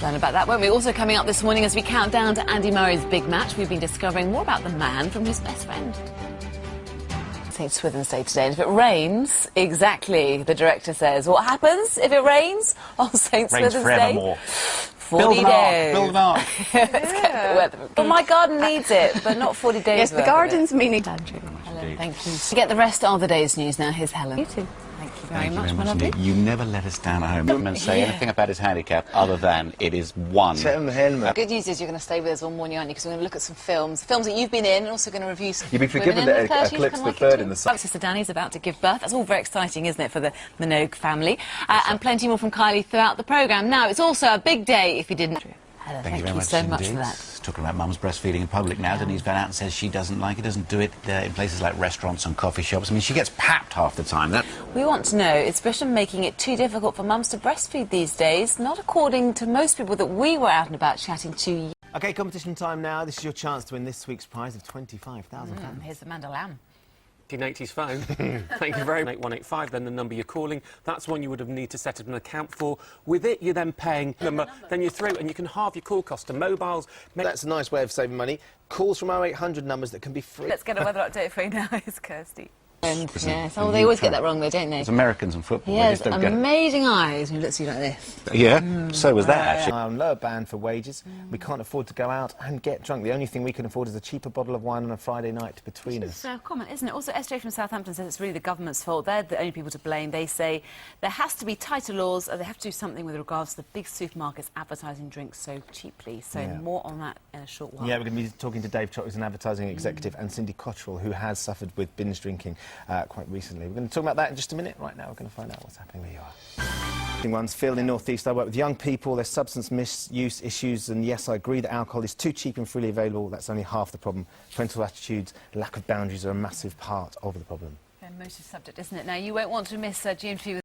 Learn about that, won't we? Also coming up this morning as we count down to Andy Murray's big match, we've been discovering more about the man from his best friend. St. Swithin's Day today, and if it rains, exactly, the director says. What happens if it rains on St. Swithin's Day? Forevermore. 40 days. Build an ark. Let's get the weather. But my garden needs it, but not 40 days. Yes, the garden's meaning. Helen, thank you. To get the rest of the day's news now, here's Helen. You too. Thank you very much, my lovely. You never let us down at home and say anything about his handicap other than it is one. Good news is you're going to stay with us all morning, aren't you? Because we're going to look at some films that you've been in, and also going to review some. You'd be forgiven that Eclipse the Third in the sun. Sister Danny's about to give birth. That's all very exciting, isn't it, for the Minogue family? And plenty more from Kylie throughout the programme. Now, it's also a big day if you didn't. Helen, Thank you very much so indeed. much for that. Talking about mum's breastfeeding in public now, Denise Van Outen says she doesn't like it, doesn't do it in places like restaurants and coffee shops. I mean, she gets papped half the time. We want to know, is Britain making it too difficult for mums to breastfeed these days? Not according to most people that we were out and about chatting to. OK, competition time now. This is your chance to win this week's prize of £25,000. Here's Amanda Lamb. 1980s phone. Thank you very much. 8185, then the number you're calling. That's one you would have need to set up an account for. With it, you're then paying number, then you're through, and you can halve your call cost to mobiles. That's a nice way of saving money. Calls from 0800 numbers that can be free. Let's get a weather update for you now. It's Kirsty. Yes, oh, they always get that wrong though, don't they? It's Americans and football. He They has just don't get it. amazing eyes when he looks at you like this. Yeah, so was that actually. On lower band for wages. We can't afford to go out and get drunk. The only thing we can afford is a cheaper bottle of wine on a Friday night between us. It's so common, isn't it? Also, SJ from Southampton says it's really the government's fault. They're the only people to blame. They say there has to be tighter laws. They have to do something with regards to the big supermarkets advertising drinks so cheaply. So more on that in a short while. Yeah, we're going to be talking to Dave Trott, who's an advertising executive, and Cindy Cottrell, who has suffered with binge drinking quite recently. We're going to talk about that in just a minute. Right now, we're going to find out what's happening where you are. One's field in North East. I work with young people, there's substance misuse issues, and yes, I agree that alcohol is too cheap and freely available. That's only half the problem. Parental attitudes, lack of boundaries are a massive part of the problem. Very emotive subject, isn't it? Now, you won't want to miss G&T with